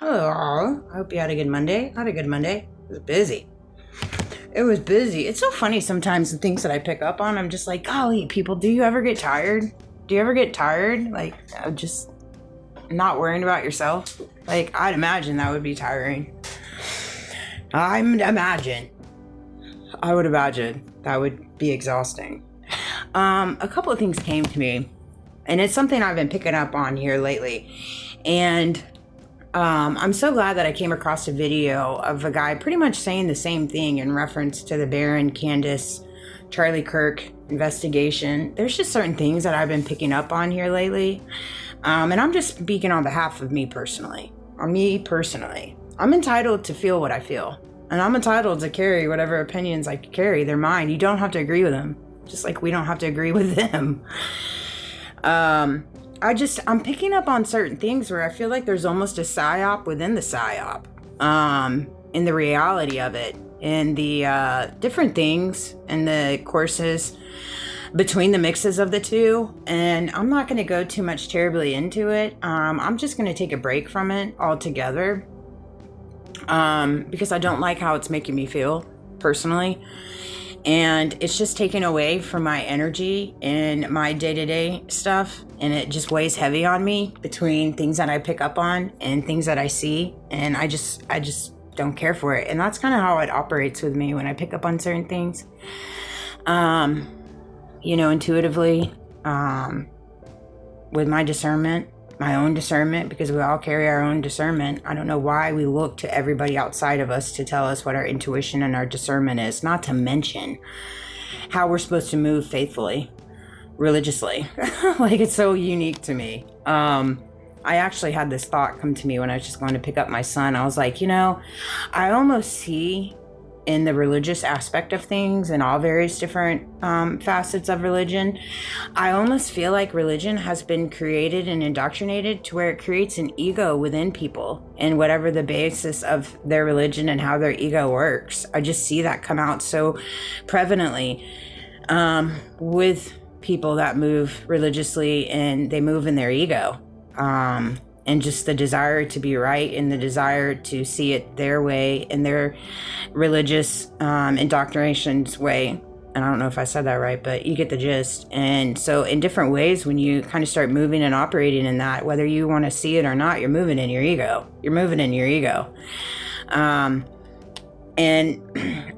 Hello. I hope you had a good Monday. I had a good Monday. It was busy. It was busy. It's so funny sometimes the things that I pick up on. I'm just like, golly, people, do you ever get tired? Do you ever get tired? Like, just not worrying about yourself? Like, I'd imagine that would be tiring. I would imagine that would be exhausting. A couple of things came to me, and it's something I've been picking up on here lately. And I'm so glad that I came across a video of a guy pretty much saying the same thing in reference to the Barron, Candace, Charlie Kirk investigation. There's just certain things that I've been picking up on here lately. And I'm just speaking on behalf of me personally. I'm entitled to feel what I feel. And I'm entitled to carry whatever opinions I carry. They're mine. You don't have to agree with them. Just like we don't have to agree with them. I'm picking up on certain things where I feel like there's almost a psyop within the psyop, in the reality of it, and the different things and the courses between the mixes of the two. And I'm not going to go too much terribly into it. I'm just going to take a break from it altogether, because I don't like how it's making me feel personally. And it's just taken away from my energy and my day-to-day stuff. And it just weighs heavy on me between things that I pick up on and things that I see. And I just don't care for it. And that's kind of how it operates with me when I pick up on certain things. Intuitively, with my discernment, my own discernment, because we all carry our own discernment. I don't know why we look to everybody outside of us to tell us what our intuition and our discernment is, not to mention how we're supposed to move faithfully, religiously. Like, it's so unique to me. I actually had this thought come to me when I was just going to pick up my son. I was like, I almost see in the religious aspect of things and all various different facets of religion, I almost feel like religion has been created and indoctrinated to where it creates an ego within people, and whatever the basis of their religion and how their ego works. I just see that come out so prevalently with people that move religiously, and they move in their ego. And just the desire to be right and the desire to see it their way and their religious indoctrination's way. And I don't know if I said that right, but you get the gist. And so in different ways, when you kind of start moving and operating in that, whether you want to see it or not, you're moving in your ego. And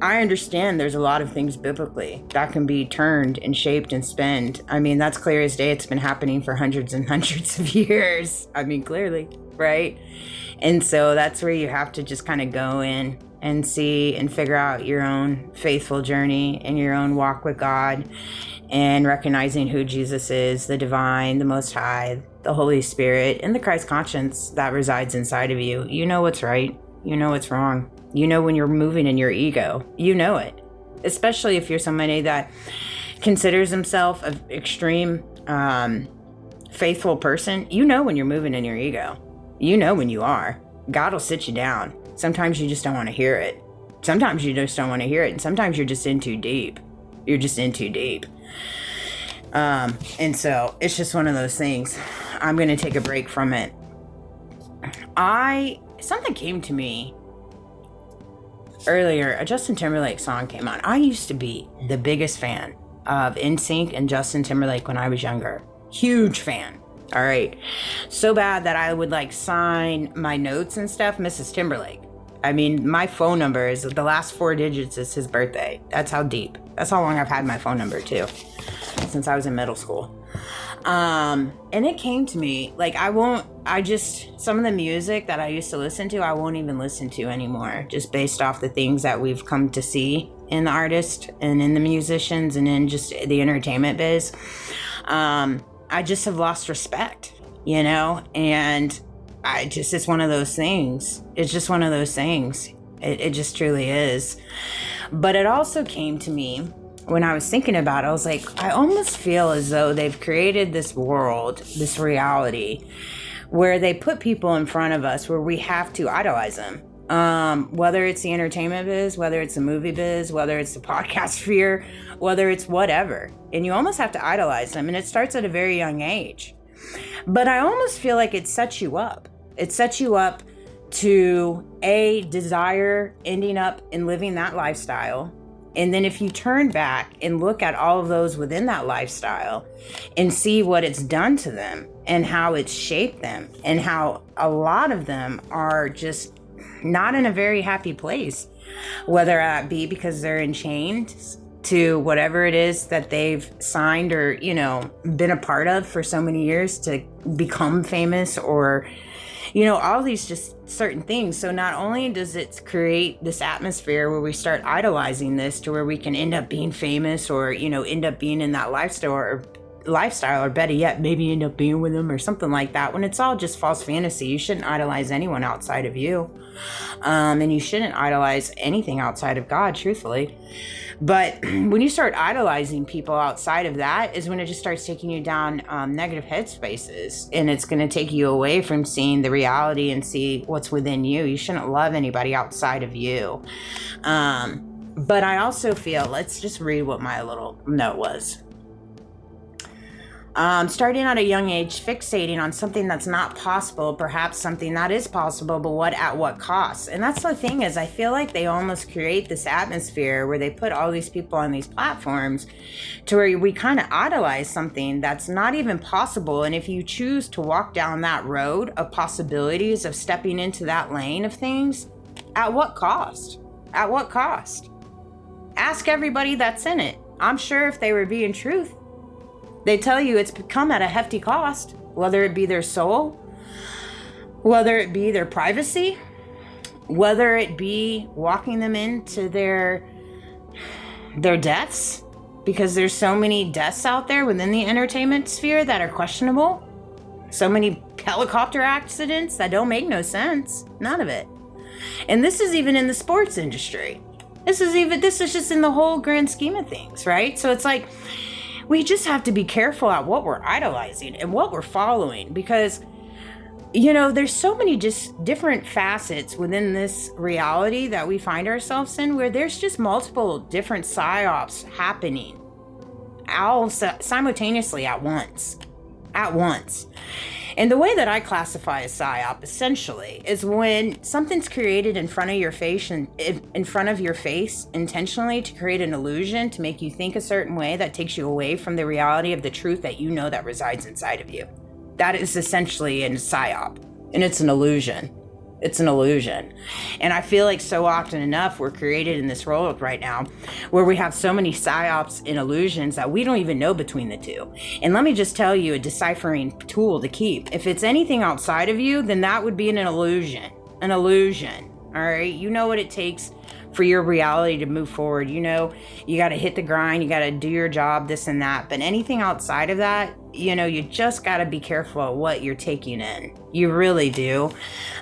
I understand there's a lot of things biblically that can be turned and shaped and spent. I mean, that's clear as day. It's been happening for hundreds and hundreds of years. I mean, clearly, right? And so that's where you have to just kind of go in and see and figure out your own faithful journey and your own walk with God, and recognizing who Jesus is, the divine, the Most High, the Holy Spirit, and the Christ conscience that resides inside of you. You know what's right. You know what's wrong. You know when you're moving in your ego. You know it. Especially if you're somebody that considers himself an extreme faithful person. You know when you're moving in your ego. You know when you are. God will sit you down. Sometimes you just don't want to hear it. And sometimes you're just in too deep. And so it's just one of those things. I'm going to take a break from it. Something came to me earlier. A Justin Timberlake song came on. I used to be the biggest fan of NSYNC and Justin Timberlake when I was younger. Huge fan. All right. So bad that I would sign my notes and stuff, Mrs. Timberlake. I mean, my phone number is the last 4 digits is his birthday. That's how deep. That's how long I've had my phone number too, since I was in middle school. And it came to me, some of the music that I used to listen to, I won't even listen to anymore, just based off the things that we've come to see in the artist and in the musicians and in just the entertainment biz. I just have lost respect, and it's one of those things. It's just one of those things. It just truly is. But it also came to me when I was thinking about it. I was like, I almost feel as though they've created this world, this reality, where they put people in front of us where we have to idolize them. Whether it's the entertainment biz, whether it's the movie biz, whether it's the podcast sphere, whether it's whatever. And you almost have to idolize them. And it starts at a very young age. But I almost feel like it sets you up. It sets you up to A, desire ending up and living that lifestyle. And then if you turn back and look at all of those within that lifestyle and see what it's done to them and how it's shaped them and how a lot of them are just not in a very happy place, whether that be because they're enchained to whatever it is that they've signed or, you know, been a part of for so many years to become famous, or, you know, all these just certain things. So not only does it create this atmosphere where we start idolizing this to where we can end up being famous, or, you know, end up being in that lifestyle, or better yet, maybe end up being with them or something like that, when it's all just false fantasy. You shouldn't idolize anyone outside of you. And you shouldn't idolize anything outside of God, truthfully. But when you start idolizing people outside of that is when it just starts taking you down negative headspaces, and it's going to take you away from seeing the reality and see what's within you. You shouldn't love anybody outside of you. But I also feel, let's just read what my little note was. Starting at a young age, fixating on something that's not possible, perhaps something that is possible, but at what cost? And that's the thing, is I feel like they almost create this atmosphere where they put all these people on these platforms to where we kind of idolize something that's not even possible. And if you choose to walk down that road of possibilities of stepping into that lane of things, at what cost? At what cost? Ask everybody that's in it. I'm sure if they were being truth, they tell you it's come at a hefty cost, whether it be their soul, whether it be their privacy, whether it be walking them into their deaths, because there's so many deaths out there within the entertainment sphere that are questionable. So many helicopter accidents that don't make no sense. None of it. And this is even in the sports industry. This is just in the whole grand scheme of things, right? So it's like, we just have to be careful at what we're idolizing and what we're following, because, you know, there's so many just different facets within this reality that we find ourselves in, where there's just multiple different psyops happening all simultaneously at once. And the way that I classify a psyop essentially is when something's created in front of your face and in front of your face intentionally to create an illusion to make you think a certain way that takes you away from the reality of the truth that you know that resides inside of you. That is essentially a psyop, and it's an illusion. It's an illusion. And I feel like so often enough we're created in this world right now where we have so many psyops and illusions that we don't even know between the two. And let me just tell you a deciphering tool to keep. If it's anything outside of you, then that would be an illusion. An illusion. All right? You know what it takes for your reality to move forward. You know, you got to hit the grind, you got to do your job, this and that. But anything outside of that, you know, you just got to be careful of what you're taking in. You really do.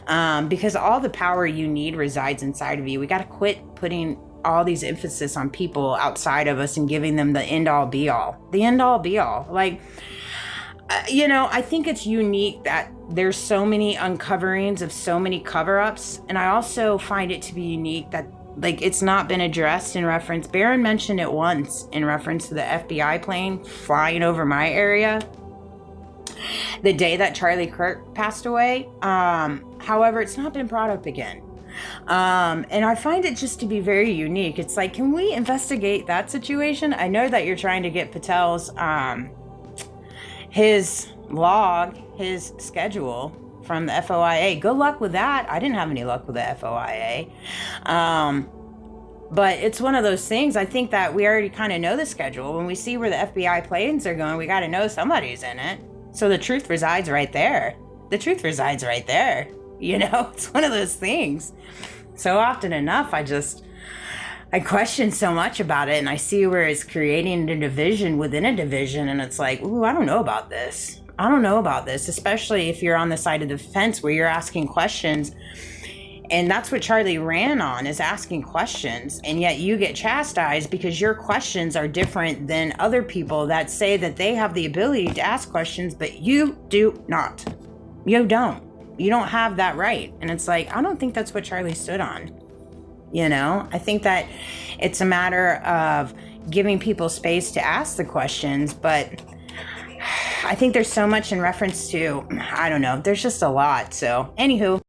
Because all the power you need resides inside of you. We got to quit putting all these emphasis on people outside of us and giving them the end all be all. The end all be all. Like, you know, I think it's unique that there's so many uncoverings of so many cover-ups. And I also find it to be unique that, like, it's not been addressed in reference. Barron mentioned it once in reference to the FBI plane flying over my area the day that Charlie Kirk passed away. However, it's not been brought up again. And I find it just to be very unique. It's like, can we investigate that situation? I know that you're trying to get Patel's, his log, his schedule from the FOIA. Good luck with that. I didn't have any luck with the FOIA. But it's one of those things. I think that we already kind of know the schedule. When we see where the FBI planes are going, we got to know somebody's in it. So the truth resides right there. The truth resides right there. You know, it's one of those things. So often enough, I question so much about it, and I see where it's creating a division within a division, and it's like, ooh, I don't know about this. I don't know about this, especially if you're on the side of the fence where you're asking questions. And that's what Charlie ran on, is asking questions. And yet you get chastised because your questions are different than other people that say that they have the ability to ask questions, but you do not. You don't. You don't have that right. And it's like, I don't think that's what Charlie stood on. You know, I think that it's a matter of giving people space to ask the questions, but I think there's so much in reference to, I don't know, there's just a lot. So, anywho.